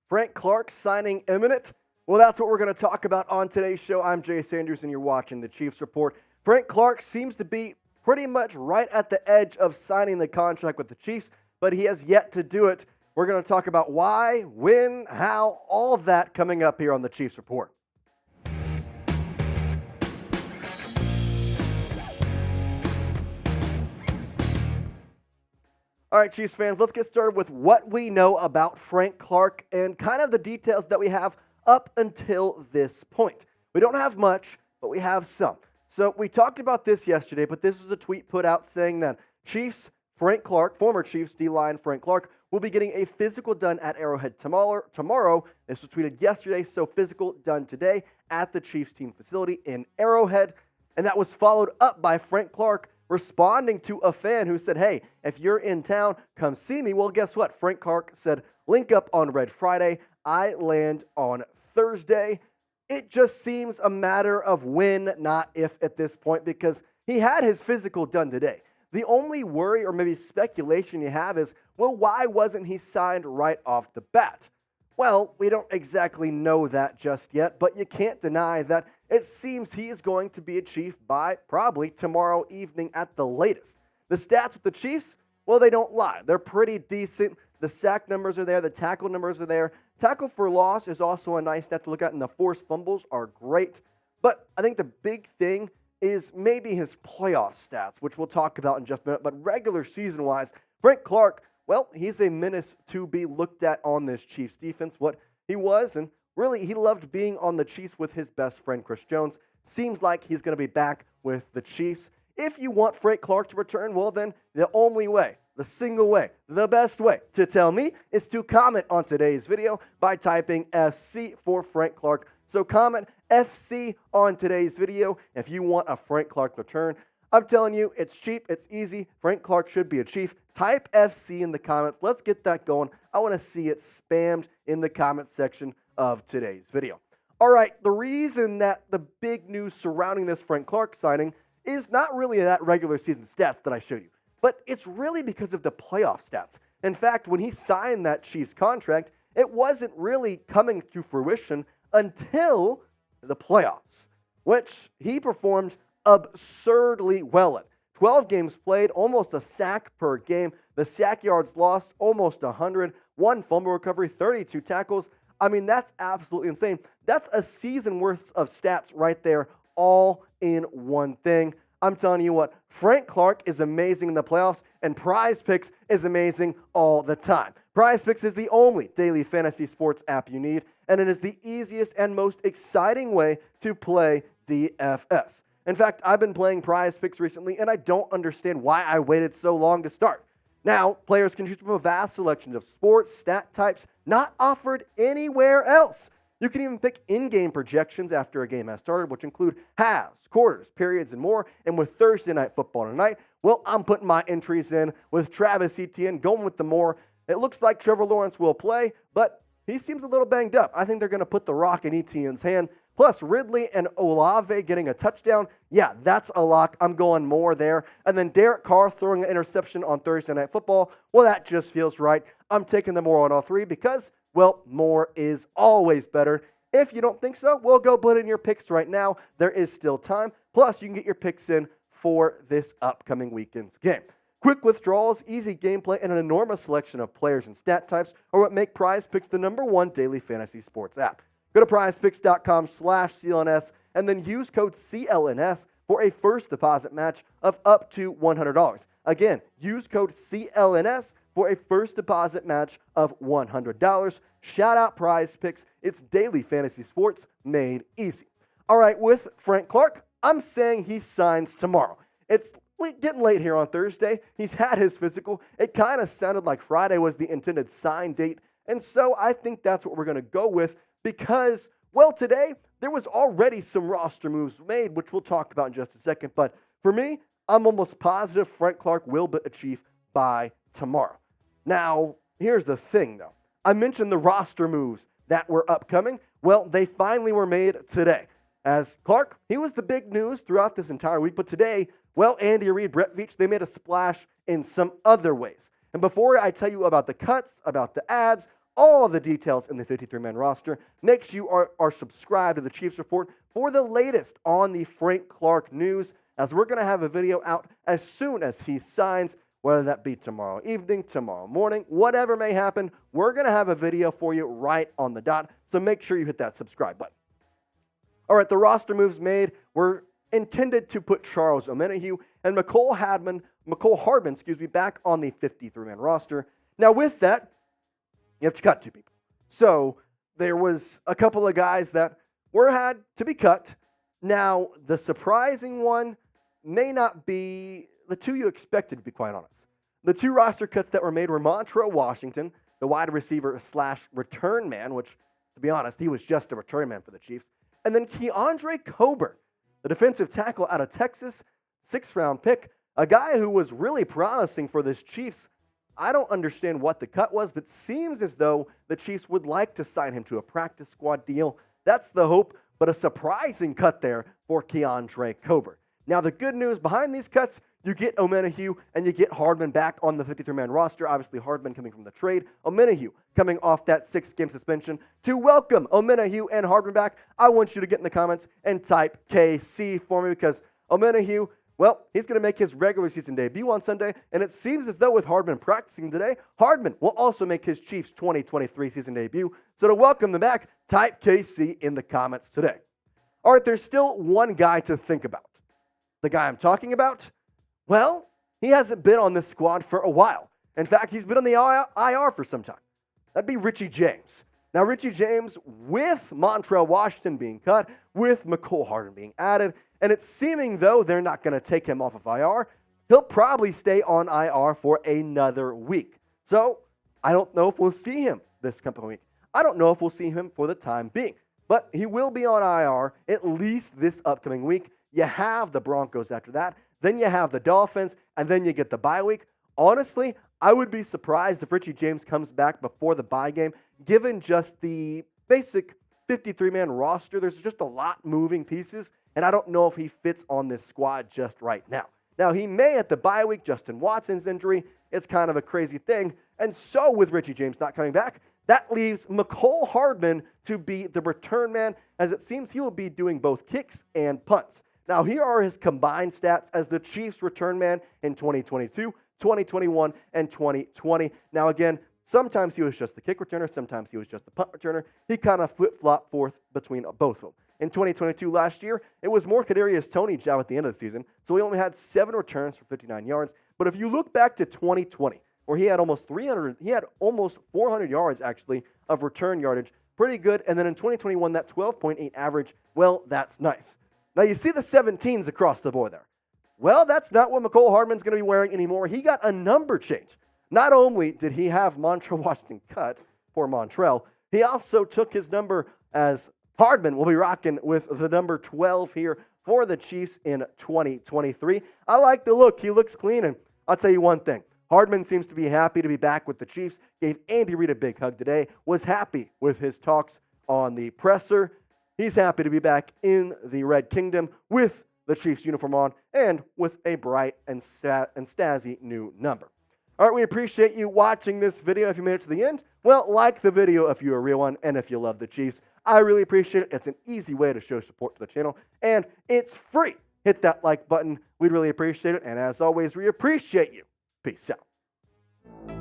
Frank Clark signing imminent? Well, that's what we're going to talk about on today's show. I'm Jay Sanders, and you're watching the Chiefs Report. Frank Clark seems to be pretty much right at the edge of signing the contract with the Chiefs, but he has yet to do it. We're going to talk about why, when, how, all of that coming up here on the Chiefs Report. All right, Chiefs fans, let's get started with what we know about Frank Clark and kind of the details that we have up until this point. We don't have much, but we have some. So we talked about this yesterday, but this was a tweet put out saying that Chiefs Frank Clark, former Chiefs D-line Frank Clark, will be getting a physical done at Arrowhead tomorrow. This was tweeted yesterday, so physical done today at the Chiefs team facility in Arrowhead. And that was followed up by Frank Clark responding to a fan who said, hey, if you're in town, come see me. Well, guess what? Frank Clark said, link up on Red Friday. I land on Thursday. It just seems a matter of when, not if at this point, because he had his physical done today. The only worry or maybe speculation you have is, well, why wasn't he signed right off the bat? Well, we don't exactly know that just yet, but you can't deny that it seems he is going to be a Chief by probably tomorrow evening at the latest. The stats with the Chiefs, well, they don't lie. They're pretty decent. The sack numbers are there. The tackle numbers are there. Tackle for loss is also a nice stat to look at, and the forced fumbles are great. But I think the big thing is maybe his playoff stats, which we'll talk about in just a minute. But regular season-wise, Frank Clark, well, he's a menace to be looked at on this Chiefs defense, what he was, and really he loved being on the Chiefs with his best friend, Chris Jones. Seems like he's going to be back with the Chiefs. If you want Frank Clark to return, well then, the only way, the single way, the best way to tell me is to comment on today's video by typing FC for Frank Clark. So comment FC on today's video if you want a Frank Clark return. I'm telling you, it's cheap, it's easy. Frank Clark should be a Chief. Type FC in the comments. Let's get that going. I want to see it spammed in the comment section of today's video. All right, the reason that the big news surrounding this Frank Clark signing is not really that regular season stats that I showed you, but it's really because of the playoff stats. In fact, when he signed that Chiefs contract, it wasn't really coming to fruition until the playoffs, which he performed absurdly well in. 12 games played, almost a sack per game. The sack yards lost, almost 100. 1 fumble recovery, 32 tackles. I mean, that's absolutely insane. That's a season worth of stats right there, all in one thing. I'm telling you what, Frank Clark is amazing in the playoffs, and Prize Picks is amazing all the time. Prize Picks is the only daily fantasy sports app you need, and it is the easiest and most exciting way to play DFS. In fact, I've been playing Prize Picks recently, and I don't understand why I waited so long to start. Now, players can choose from a vast selection of sports, stat types, not offered anywhere else. You can even pick in-game projections after a game has started, which include halves, quarters, periods, and more. And with Thursday Night Football tonight, well, I'm putting my entries in with Travis Etienne, going with the more. It looks like Trevor Lawrence will play, but he seems a little banged up. I think they're going to put the rock in Etienne's hand. Plus, Ridley and Olave getting a touchdown. Yeah, that's a lock. I'm going more there. And then Derek Carr throwing an interception on Thursday Night Football. Well, that just feels right. I'm taking the more on all three because, well, more is always better. If you don't think so, well, go put in your picks right now. There is still time. Plus, you can get your picks in for this upcoming weekend's game. Quick withdrawals, easy gameplay, and an enormous selection of players and stat types are what make Prize Picks the #1 daily fantasy sports app. Go to prizepicks.com/CLNS and then use code CLNS for a first deposit match of up to $100. Again, use code CLNS for a first deposit match of $100. Shout out Prize Picks. It's daily fantasy sports made easy. All right, with Frank Clark, I'm saying he signs tomorrow. It's getting late here on Thursday. He's had his physical. It kind of sounded like Friday was the intended sign date. And so I think that's what we're going to go with because, well, today there was already some roster moves made, which we'll talk about in just a second. But for me, I'm almost positive Frank Clark will be a Chief by tomorrow. Now, here's the thing, though. I mentioned the roster moves that were upcoming. Well, they finally were made today. As Clark, he was the big news throughout this entire week. But today, well, Andy Reid, Brett Veach, they made a splash in some other ways. And before I tell you about the cuts, about the ads, all the details in the 53-man roster. Make sure you are subscribed to the Chiefs Report for the latest on the Frank Clark news, as we're going to have a video out as soon as he signs, whether that be tomorrow evening, tomorrow morning, whatever may happen. We're going to have a video for you right on the dot, so make sure you hit that subscribe button. All right, the roster moves made were intended to put Charles Omenihu and Micheal Hardman, back on the 53-man roster. Now, with that, you have to cut 2 people. So there was a couple of guys that had to be cut. Now, the surprising one may not be the 2 you expected, to be quite honest. The 2 roster cuts that were made were Montrell Washington, the wide receiver / return man, which, to be honest, he was just a return man for the Chiefs, and then Keondre Coburn, the defensive tackle out of Texas, 6th-round pick, a guy who was really promising for this Chiefs. I don't understand what the cut was, but seems as though the Chiefs would like to sign him to a practice squad deal. That's the hope, but a surprising cut there for Keondre Coburn. Now, the good news behind these cuts, you get Omenihu and you get Hardman back on the 53-man roster. Obviously, Hardman coming from the trade. Omenihu coming off that 6-game suspension. To welcome Omenihu and Hardman back, I want you to get in the comments and type KC for me, because Omenihu, well, he's going to make his regular season debut on Sunday, and it seems as though with Hardman practicing today, Hardman will also make his Chiefs 2023 season debut. So to welcome them back, type KC in the comments today. All right, there's still one guy to think about. The guy I'm talking about, well, he hasn't been on this squad for a while. In fact, he's been on the IR for some time. That'd be Richie James. Now, Richie James, with Montrell Washington being cut, with Micheal Hardman being added, and it's seeming though they're not going to take him off of IR, he'll probably stay on IR for another week. So I don't know if we'll see him this coming week. I don't know if we'll see him for the time being, but he will be on IR at least this upcoming week. You have the Broncos after that, then you have the Dolphins, and then you get the bye week. Honestly, I would be surprised if Richie James comes back before the bye game, given just the basic 53-man roster. There's just a lot moving pieces, and I don't know if he fits on this squad just right now. Now, he may at the bye week. Justin Watson's injury, it's kind of a crazy thing. And so with Richie James not coming back, that leaves Micheal Hardman to be the return man, as it seems he will be doing both kicks and punts. Now, here are his combined stats as the Chiefs return man in 2022, 2021, and 2020. Now, again, sometimes he was just the kick returner, sometimes he was just the punt returner. He kind of flip-flopped forth between both of them. In 2022 last year, it was more Kadarius Toney job at the end of the season, so he only had 7 returns for 59 yards. But if you look back to 2020, where he had almost 400 yards actually of return yardage, pretty good. And then in 2021, that 12.8 average, well, that's nice. Now, you see the 17s across the board there. Well, that's not what Micheal Hardman's going to be wearing anymore. He got a number change. Not only did he have Montrell Washington cut, poor Montrell, he also took his number, as Hardman will be rocking with the number 12 here for the Chiefs in 2023. I like the look. He looks clean, and I'll tell you one thing. Hardman seems to be happy to be back with the Chiefs. Gave Andy Reid a big hug today. Was happy with his talks on the presser. He's happy to be back in the Red Kingdom with the Chiefs uniform on and with a bright and snazzy new number. All right, we appreciate you watching this video. If you made it to the end, well, like the video if you're a real one, and if you love the Chiefs, I really appreciate it. It's an easy way to show support to the channel, and it's free. Hit that like button. We'd really appreciate it, and as always, we appreciate you. Peace out.